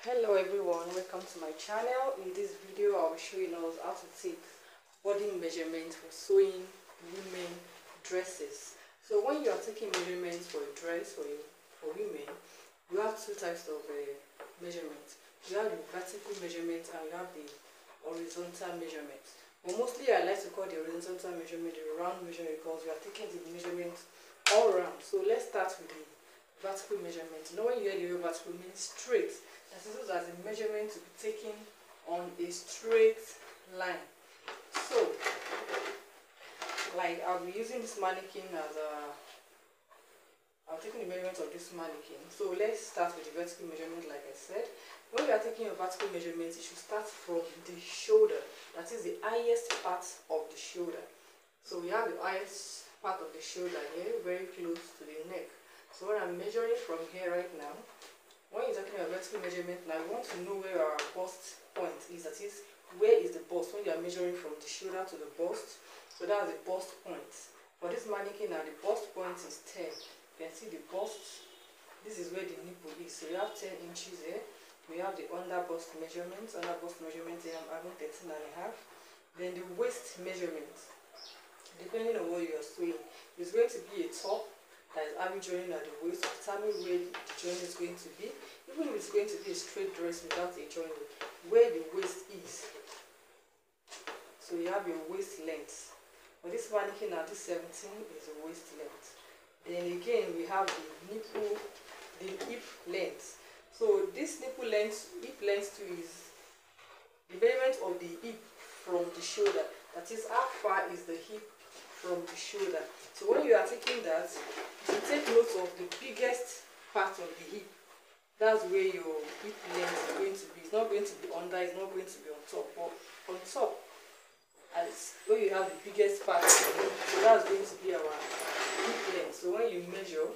Hello everyone, welcome to my channel. In this video I will show you how to take body measurements for sewing women dresses. So when you are taking measurements for a dress for women, you have two types of measurements. You have the vertical measurement and you have the horizontal measurement. But mostly I like to call the horizontal measurement the round measurement because you are taking the measurement all around. So let's start with the vertical measurement. You know, when you hear the word vertical, means straight. That is as a measurement to be taken on a straight line. So, like I'll be using this mannequin as I'm taking the measurement of this mannequin. So let's start with the vertical measurement. Like I said, when we are taking a vertical measurement, it should start from the shoulder. That is the highest part of the shoulder. So we have the highest part of the shoulder here, very close to the neck. So what I'm measuring from here right now, when you're talking about vertical measurement, now we want to know where our bust point is. That is, where is the bust? When you are measuring from the shoulder to the bust, so that's the bust point. For this mannequin now, the bust point is 10. You can see the bust. This is where the nipple is. So we have 10 inches here. We have the under bust measurement. Under bust measurement here, I'm having 13.5. Then the waist measurement, depending on what you are sewing, is going to be a top that is having joining at the waist to determine where the joint is going to be. Even if it's going to be a straight dress without a joining, where the waist is. So you have your waist length. For this mannequin now, this 17 is the waist length. Then again we have the nipple, the hip length. So this nipple length, hip length too, is the measurement of the hip from the shoulder. That is, how far is the hip from the shoulder. So when you are taking that, you take note of the biggest part of the hip. That's where your hip length is going to be. It's not going to be under, it's not going to be on top. But on top, as where you have the biggest part of the hip, so that's going to be our hip length. So when you measure,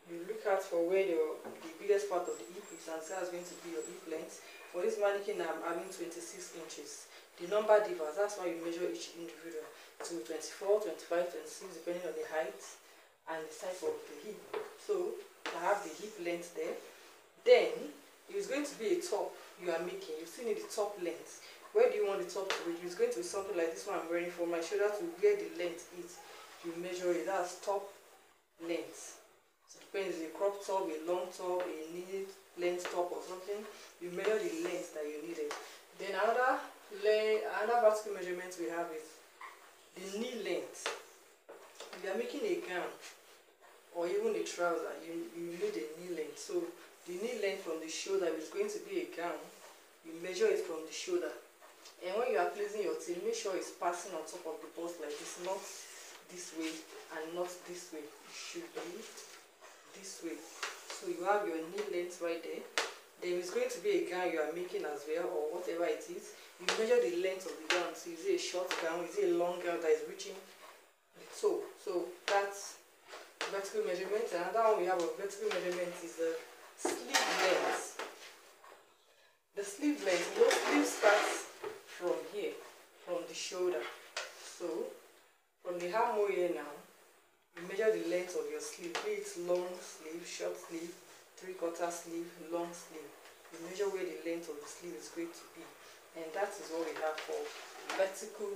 you look out for where the biggest part of the hip is, and so that's going to be your hip length. For this mannequin, I'm having 26 inches. The number differs, that's why you measure each individual to 24, 25, 26, depending on the height and the size of the hip. So I have the hip length there. Then it's going to be a top you are making. You still need the top length. Where do you want the top to be? It's going to be something like this one I'm wearing, from my shoulder to where the length is. You measure it. That's top length. So it depends, a crop top, a long top, a knee length top or something. You measure the length that you needed. Then another vertical measurement we have is the knee length. If you are making a gown or even a trouser, you need a knee length. So the knee length from the shoulder is going to be a gown. You measure it from the shoulder. And when you are placing your tail, make sure it's passing on top of the bust like this, not this way and not this way. It should be this way. So you have your knee length right there. There is going to be a gown you are making as well, or whatever it is. You measure the length of the gown. So is it a short gown? Is it a long gown that is reaching the toe? So that's vertical measurement. Another one we have of vertical measurement is the sleeve length. The sleeve length, your sleeve starts from here, from the shoulder. So from the armhole here now, you measure the length of your sleeve, be it long sleeve, short sleeve, 3/4 sleeve, long sleeve. You measure where the length of the sleeve is going to be. And that is what we have for vertical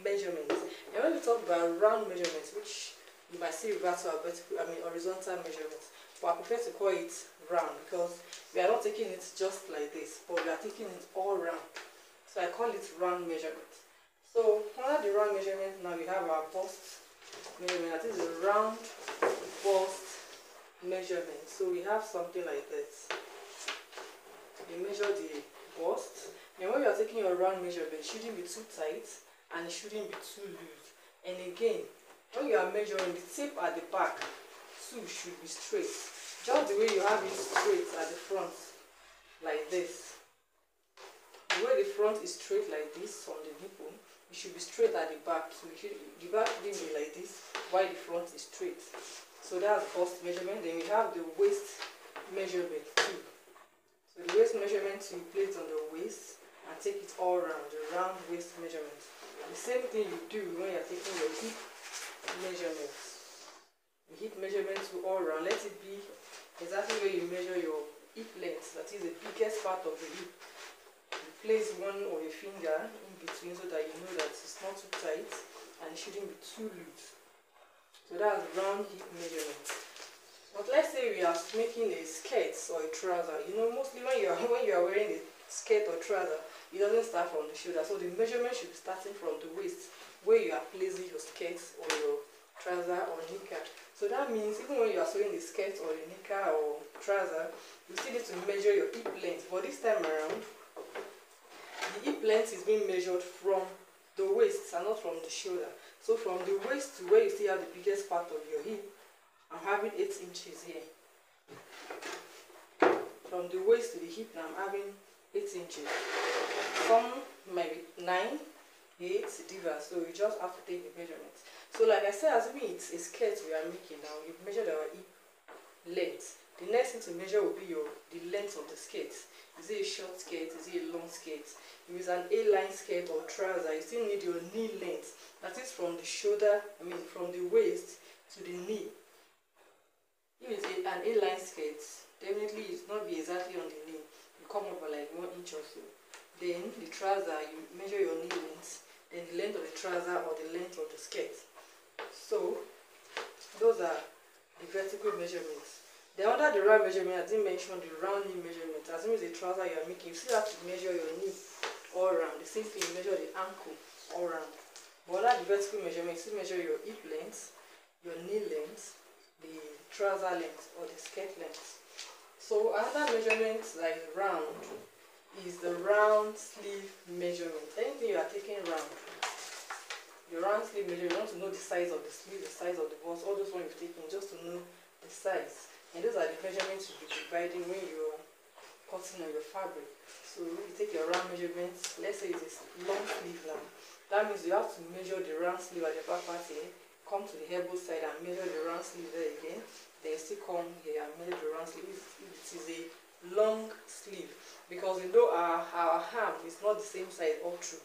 measurements. And when we talk about round measurements, which you might see refer to our horizontal measurements, but I prefer to call it round because we are not taking it just like this, but we are taking it all round. So I call it round measurement. So under the round measurement, now we have our bust measurement. That is a round bust measurement. So we have something like this. You measure the bust, and when you are taking your round measurement, it shouldn't be too tight and it shouldn't be too loose. And again, when you are measuring, the tape at the back too should be straight, just the way you have it straight at the front, like this. The way the front is straight like this on the nipple, it should be straight at the back too. The back shouldn't be like this, while the front is straight. So that's bust measurement. Then we have the waist measurement too. So the waist measurement, you place on the waist and take it all around, the round waist measurement. The same thing you do when you're taking your hip measurement. The hip measurement to all around, let it be exactly where you measure your hip length. that is the biggest part of the hip. You place one or a finger in between so that you know that it's not too tight and it shouldn't be too loose. So that's round hip measurement. But let's say we are making a skirt or a trouser. You know, mostly when you are wearing a skirt or trouser, it doesn't start from the shoulder. So the measurement should be starting from the waist, where you are placing your skirt or your trouser or knicker. So that means even when you are sewing the skirt or the knicker or trouser, you still need to measure your hip length. But this time around, the hip length is being measured from the waist and not from the shoulder. So from the waist to where you still have the biggest part of your hip, I'm having 8 inches here. From the waist to the hip, now I'm having 8 inches. Some might be 9, 8, different. So you just have to take the measurements. So like I said, assuming it's a skirt we are making now, we've measured our hip length. The next thing to measure will be the length of the skirt. Is it a short skirt? Is it a long skirt? If it's an A-line skirt or trouser, you still need your knee length. That is from the shoulder, from the waist to the knee. If it's an A-line skirt, definitely it's not be exactly on the knee. You come up by like 1 inch or so. Then the trouser, you measure your knee length, then the length of the trouser or the length of the skirt. So those are the vertical measurements. Then under the round measurement, I didn't mention the round knee measurement. As soon as the trouser you are making, you still have to measure your knee all round. The same thing, you measure the ankle all round. But under the vertical measurement, you still measure your hip length, your knee length, the trouser length or the skirt length. So another measurement like round is the round sleeve measurement. Anything you are taking round, your round sleeve measurement, you want to know the size of the sleeve, the size of the bust, all those ones you've taken just to know the size. And those are the measurements you'll be dividing when you're cutting on your fabric. So if you take your round measurements, let's say it's a long sleeve now, that means you have to measure the round sleeve at the back part here, come to the elbow side and measure the round sleeve there again, then still come here and measure the round sleeve if it is a long sleeve, because you know our arm is not the same size all through.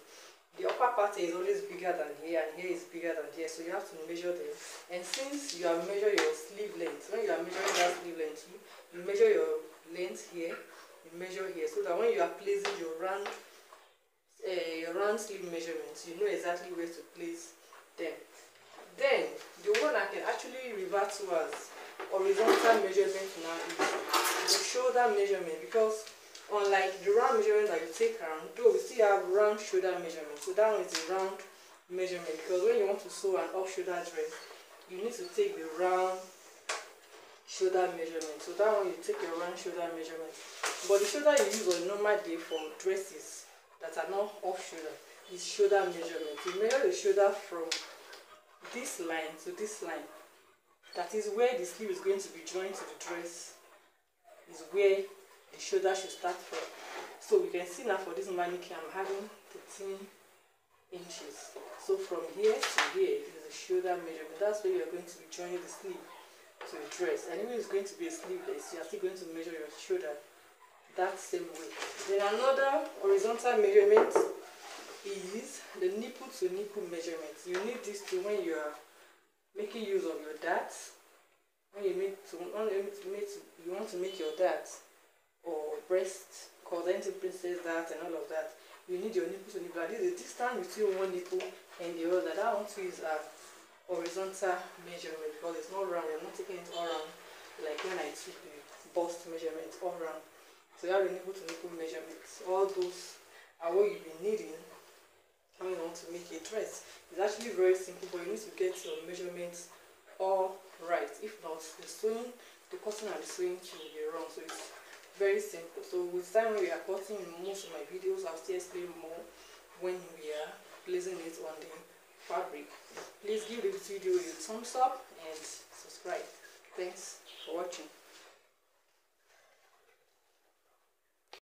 The upper part here is always bigger than here and here is bigger than here, so you have to measure them. And since you are measuring your sleeve length, when you are measuring that sleeve length, you measure your length here, you measure here, so that when you are placing your round sleeve measurements, you know exactly where to place them. Then the one I can actually revert to as horizontal measurement now is the shoulder measurement, because unlike the round measurement that you take around, though we still have round shoulder measurement. So that one is a round measurement, because when you want to sew an off shoulder dress, you need to take the round shoulder measurement. So that one you take your round shoulder measurement. But the shoulder you use on a normal day for dresses that are not off shoulder is shoulder measurement. You measure the shoulder from this line to this line. That is where the sleeve is going to be joined to the dress, is where the shoulder should start from. So we can see now for this mannequin I'm having 13 inches. So from here to here is the shoulder measurement. That's where you're going to be joining the sleeve to the dress. And even if it's going to be a sleeveless, you're still going to measure your shoulder that same way. Then another horizontal measurement is the nipple to nipple measurement. You need this to when you are making use of your darts. When you want to make your darts or breast, cordon princess dart and all of that, you need your nipple to nipple. This is the distance between one nipple and the other. That one too is a horizontal measurement, because it's not round. You're not taking it all round like when I took the bust measurement all round. So you have the nipple to nipple measurements. All those are what you'll be needing when you want to make a dress. It's actually very simple, but you need to get your measurements all right. If not, the sewing, the cutting and the sewing will be wrong. So it's very simple. So with time when we are cutting in most of my videos, I'll still explain more when we are placing it on the fabric. Please give this video a thumbs up and subscribe. Thanks for watching.